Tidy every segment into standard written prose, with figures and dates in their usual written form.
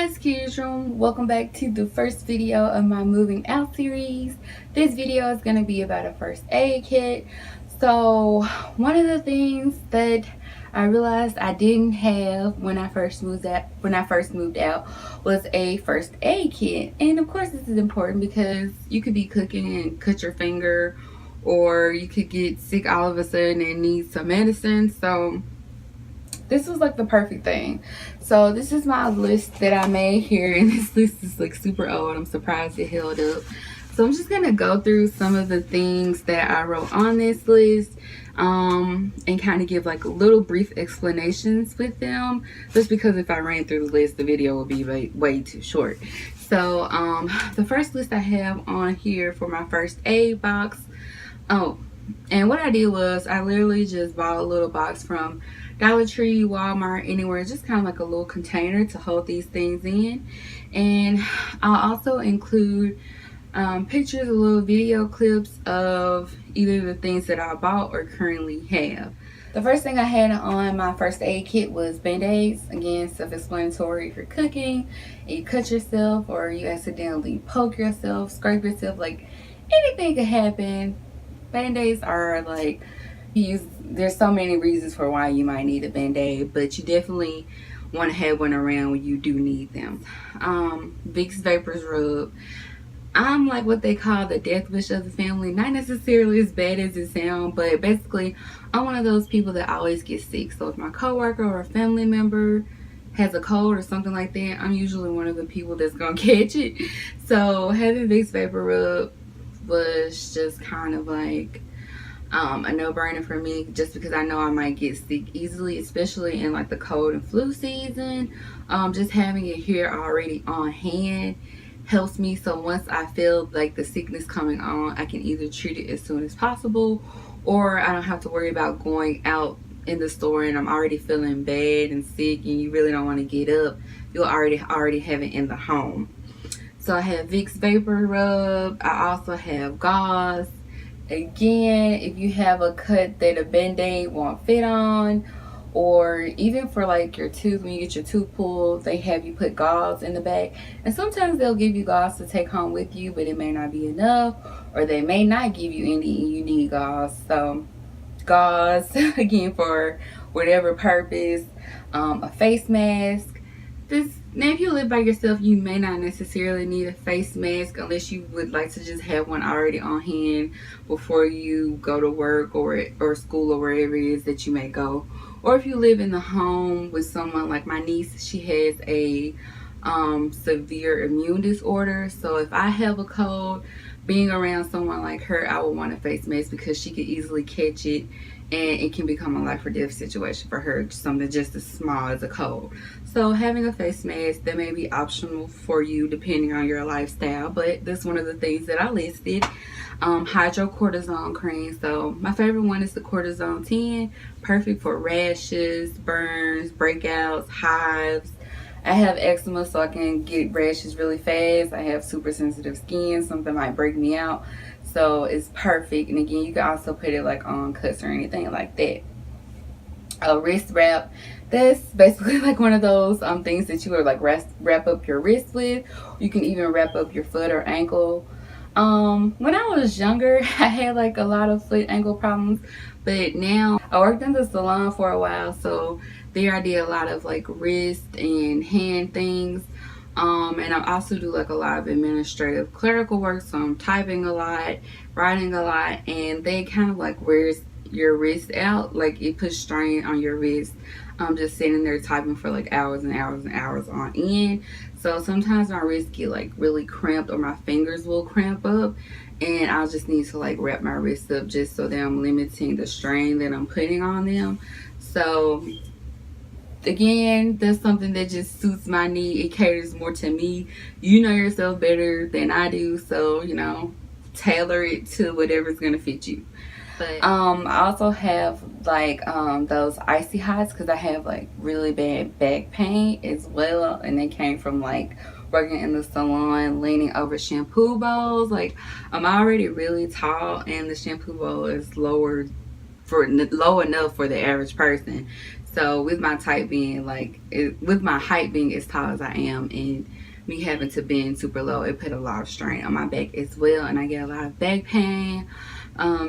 guys, Kidrum. Welcome back to the first video of my moving out series. This video is going to be about a first aid kit. So one of the things that I realized I didn't have when I first moved out was a first aid kit. And of course this is important because you could be cooking and cut your finger, or you could get sick all of a sudden and need some medicine. So this was like the perfect thing. So this is my list that I made here, and this list is like super old. I'm surprised it held up. So I'm just gonna go through some of the things that I wrote on this list, and kind of give like little brief explanations with them, just because if I ran through the list the video would be way too short. So the first list I have on here for my first aid box, and what I did was I literally just bought a little box from Dollar Tree, Walmart, anywhere, just kind of like a little container to hold these things in. And I'll also include pictures, little video clips of either the things that I bought or currently have. The first thing I had on my first aid kit was Band-Aids. Again, self-explanatory. If you're cooking and you cut yourself, or you accidentally poke yourself, scrape yourself, like anything could happen. Band-Aids are like, there's so many reasons for why you might need a Band-Aid, but you definitely want to have one around when you do need them. Vicks Vapor Rub. I'm like what they call the death wish of the family. Not necessarily as bad as it sounds, but basically I'm one of those people that always get sick. So if my coworker or a family member has a cold or something like that, I'm usually one of the people that's gonna catch it. So having Vicks Vapor Rub was just kind of like a no-brainer for me, just because I know I might get sick easily, especially in like the cold and flu season. Just having it here already on hand helps me, so once I feel like the sickness coming on, I can either treat it as soon as possible, or I don't have to worry about going out in the store and I'm already feeling bad and sick and you really don't want to get up. You'll already have it in the home. So I have Vicks Vapor Rub. I also have gauze. Again, if you have a cut that a Band-Aid won't fit on, or even for like your tooth, when you get your tooth pulled, they have you put gauze in the back. And sometimes they'll give you gauze to take home with you, but it may not be enough, or they may not give you any and you need gauze. So gauze, again, for whatever purpose. A face mask. Now, if you live by yourself, you may not necessarily need a face mask unless you would like to just have one already on hand before you go to work or school or wherever it is that you may go. Or if you live in the home with someone like my niece, she has a severe immune disorder. So if I have a cold, being around someone like her, I would want a face mask because she could easily catch it, and it can become a life or death situation for her, something just as small as a cold. So having a face mask, that may be optional for you depending on your lifestyle, but that's one of the things that I listed. Hydrocortisone Cream. So my favorite one is the Cortisone 10, perfect for rashes, burns, breakouts, hives. I have eczema, so I can get rashes really fast. I have super sensitive skin, something might break me out, so it's perfect. And again, you can also put it like on cuts or anything like that. A wrist wrap. That's basically like one of those things that you would like wrap up your wrist with. You can even wrap up your foot or ankle. When I was younger, I had like a lot of foot ankle problems, but now I worked in the salon for a while, so there I did a lot of like wrist and hand things. And I also do like a lot of administrative clerical work, so I'm typing a lot, writing a lot, and they kind of like wears your wrist out, like it puts strain on your wrist. Just sitting there typing for like hours and hours and hours on end. So sometimes my wrists get like really cramped, or my fingers will cramp up, and I'll just need to like wrap my wrists up just so that I'm limiting the strain that I'm putting on them. So again, that's something that just suits my need. It caters more to me. You know yourself better than I do, so you know, tailor it to whatever's gonna fit you. But I also have like those icy hots because I have like really bad back pain as well, and they came from like working in the salon, leaning over shampoo bowls. Like, I'm already really tall, and the shampoo bowl is low enough for the average person. So with my type being like, with my height being as tall as I am, and me having to bend super low, it put a lot of strain on my back as well, and I get a lot of back pain.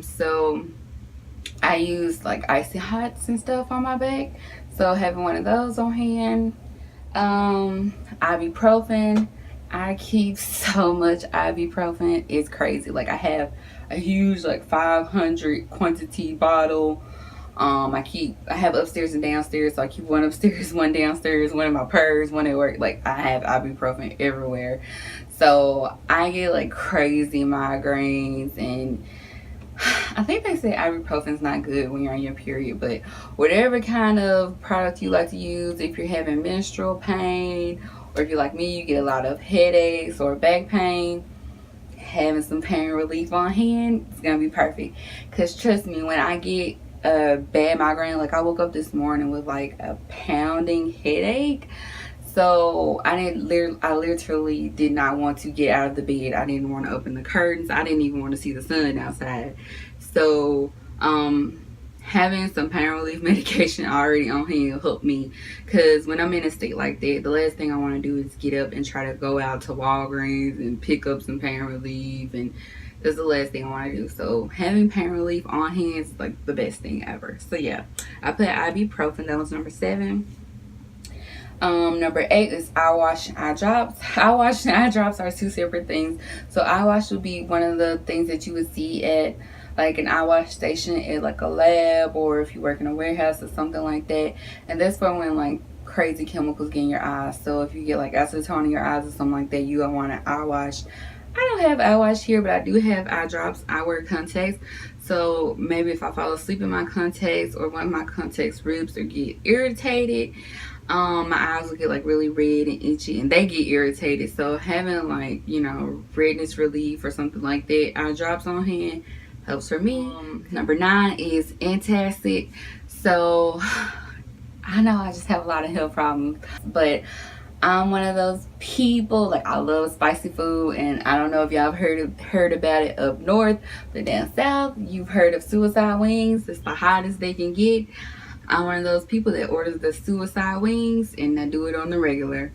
So I use like icy hots and stuff on my back. So having one of those on hand. Ibuprofen. I keep so much ibuprofen. It's crazy. Like I have a huge like 500 quantity bottle. I have upstairs and downstairs, so I keep one upstairs, one downstairs, one in my purse, one at work. Like I have ibuprofen everywhere. So I get like crazy migraines, and I think they say ibuprofen's not good when you're on your period, but whatever kind of product you like to use, if you're having menstrual pain, or if you're like me, you get a lot of headaches or back pain, having some pain relief on hand, it's gonna be perfect. Because trust me, when I get a bad migraine, like I woke up this morning with like a pounding headache. So I literally did not want to get out of the bed. I didn't want to open the curtains. I didn't even want to see the sun outside. So having some pain relief medication already on hand helped me, because when I'm in a state like that, the last thing I want to do is get up and try to go out to Walgreens and pick up some pain relief, and that's the last thing I want to do. So having pain relief on hand is like the best thing ever. So yeah, I put ibuprofen. That was number 7. Number 8 is eye wash and eye drops. Eye wash and eye drops are 2 separate things. So eye wash would be one of the things that you would see at like an eye wash station at like a lab, or if you work in a warehouse or something like that. And that's for when like crazy chemicals get in your eyes. So if you get like acetone in your eyes or something like that, you don't want an eye wash. I don't have eye wash here, but I do have eye drops. I wear contacts. So maybe if I fall asleep in my contacts, or one of my contacts rips or get irritated, my eyes will get like really red and itchy, and they get irritated. So having like, you know, redness relief or something like that, eye drops on hand, helps for me. Number 9 is antacid. So I know I just have a lot of health problems, but I'm one of those people, like I love spicy food, and I don't know if y'all have heard about it up north, but down south you've heard of suicide wings. It's the hottest they can get. I'm one of those people that orders the suicide wings, and I do it on the regular.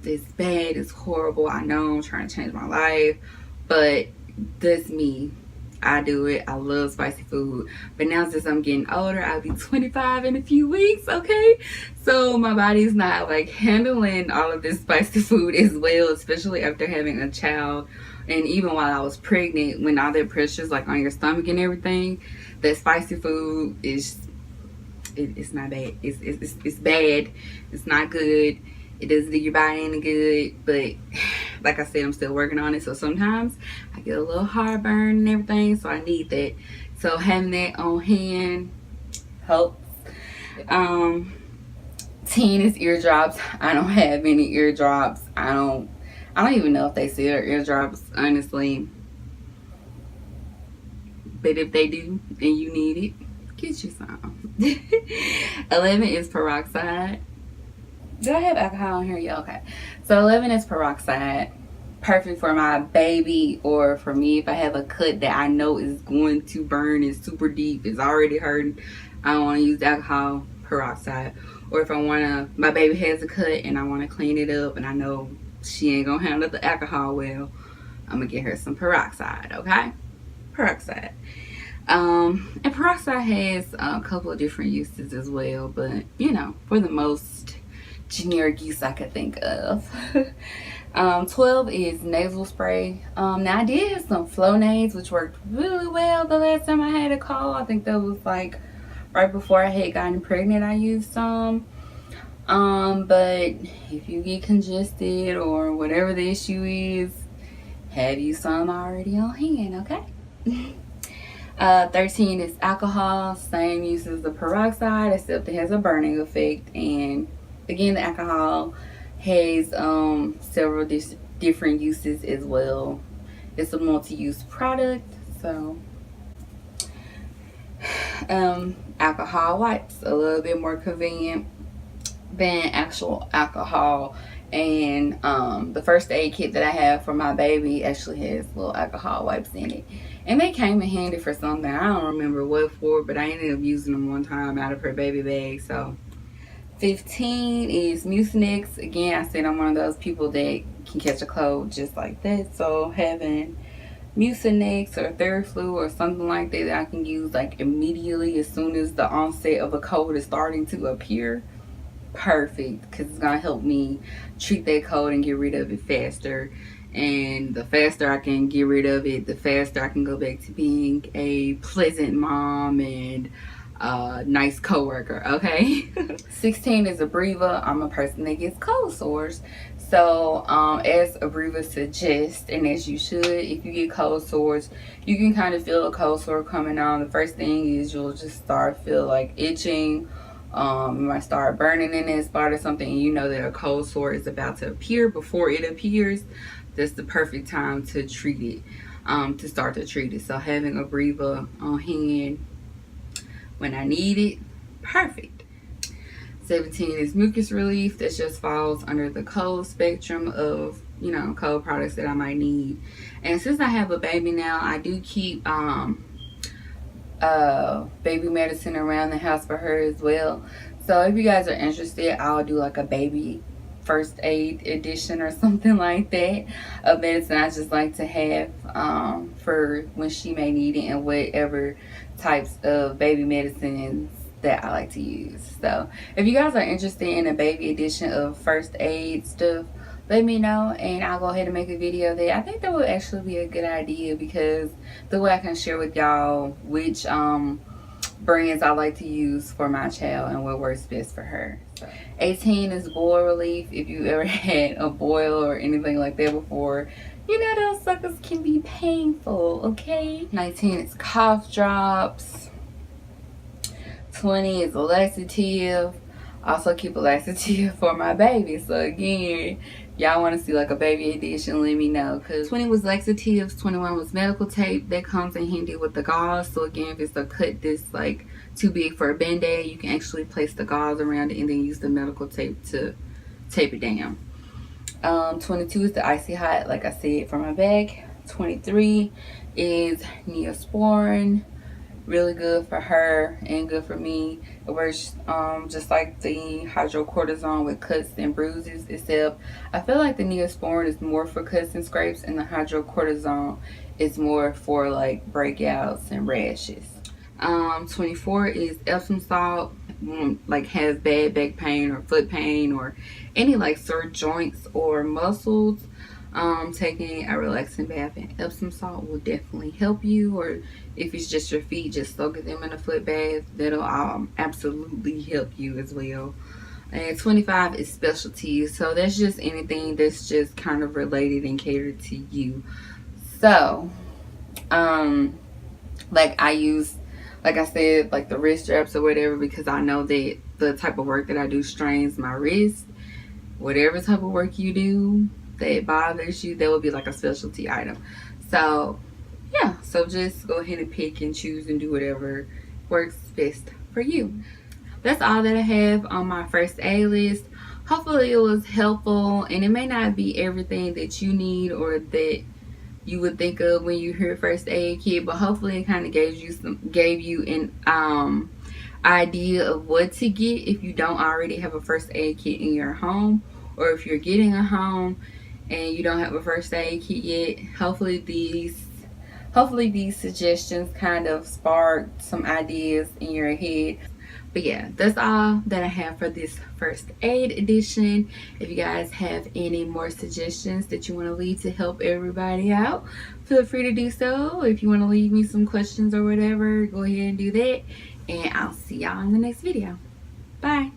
It's bad, it's horrible, I know, I'm trying to change my life, but that's me. I do it. I love spicy food. But now since I'm getting older, I'll be 25 in a few weeks, okay? So my body's not like handling all of this spicy food as well, especially after having a child. And even while I was pregnant, when all that pressure's like on your stomach and everything, that spicy food is, it's not bad. It's bad. It's not good. It doesn't do your body any good. But like I said, I'm still working on it. So sometimes I get a little heartburn and everything. So I need that. So having that on hand helps. 10 is eardrops. I don't have any eardrops. I don't even know if they sell eardrops, honestly. But if they do and you need it, get you some. 11 is peroxide. Do I have alcohol in here? Yeah, okay. So 11 is peroxide. Perfect for my baby, or for me if I have a cut that I know is going to burn, is super deep, it's already hurting. I don't want to use alcohol, peroxide. Or if I want to, my baby has a cut and I want to clean it up and I know she ain't going to handle the alcohol well, I'm going to get her some peroxide, okay? Peroxide. And peroxide has a couple of different uses as well, but you know, for the most generic use I could think of. 12 is nasal spray. Now I did have some Flonase, which worked really well the last time I had a call. I think that was like right before I had gotten pregnant. I used some. But if you get congested or whatever the issue is, have you some already on hand, okay? 13 is alcohol. Same use as the peroxide, except it has a burning effect. And again, the alcohol has several different uses as well. It's a multi-use product. So alcohol wipes, a little bit more convenient than actual alcohol. And the first aid kit that I have for my baby actually has little alcohol wipes in it, and they came in handy for something. I don't remember what for, but I ended up using them one time out of her baby bag. So 15 is Mucinex. Again, I said I'm one of those people that can catch a cold just like that. So having Mucinex or Theraflu or something like that I can use like immediately as soon as the onset of a cold is starting to appear, perfect, because it's gonna help me treat that cold and get rid of it faster. And the faster I can get rid of it, the faster I can go back to being a pleasant mom and nice coworker. Okay. 16 is Abreva. I'm a person that gets cold sores. So as Abreva suggests, and as you should, if you get cold sores, you can kind of feel a cold sore coming on. The first thing is you'll just start feel like itching. You might start burning in that spot or something, and you know that a cold sore is about to appear. Before it appears, that's the perfect time to treat it, to start to treat it. So having Abreva on hand when I need it, perfect. 17 is mucus relief. That just falls under the cold spectrum of, you know, cold products that I might need. And since I have a baby now, I do keep baby medicine around the house for her as well. So if you guys are interested, I'll do like a baby first aid edition or something like that of medicine I just like to have for when she may need it, and whatever types of baby medicines that I like to use. So if you guys are interested in a baby edition of first aid stuff, let me know and I'll go ahead and make a video there. I think that would actually be a good idea, because the way I can share with y'all which brands I like to use for my child and what works best for her. So 18 is boil relief. If you ever had a boil or anything like that before, you know those suckers can be painful, okay? 19 is cough drops. 20 is a laxative. Also keep a laxative for my baby. So again, y'all want to see like a baby edition, let me know. Because 20 was laxatives, 21 was medical tape. That comes in handy with the gauze. So again, if it's a cut that's like too big for a band-aid, you can actually place the gauze around it and then use the medical tape to tape it down. 22 is the icy hot, like I said, for my back. 23 is Neosporin. Really good for her and good for me. It works just like the hydrocortisone with cuts and bruises, except I feel like the Neosporin is more for cuts and scrapes, and the hydrocortisone is more for like breakouts and rashes. 24 is Epsom salt. Like has bad back pain or foot pain or any like sore joints or muscles, taking a relaxing bath in Epsom salt will definitely help you. Or if it's just your feet, just soak them in a foot bath. That'll absolutely help you as well. And 25 is specialties. So that's just anything that's just kind of related and catered to you. So like I use, like I said, like the wrist straps or whatever, because I know that the type of work that I do strains my wrist. Whatever type of work you do that bothers you, that will be like a specialty item. So yeah, so just go ahead and pick and choose and do whatever works best for you. That's all that I have on my first aid list. Hopefully it was helpful, and it may not be everything that you need or that you would think of when you hear first aid kit, but hopefully it kind of gave you an idea of what to get if you don't already have a first aid kit in your home, or if you're getting a home and you don't have a first aid kit yet. Hopefully these suggestions kind of sparked some ideas in your head. But yeah, that's all that I have for this first aid edition. If you guys have any more suggestions that you want to leave to help everybody out, feel free to do so. If you want to leave me some questions or whatever, go ahead and do that. And I'll see y'all in the next video. Bye.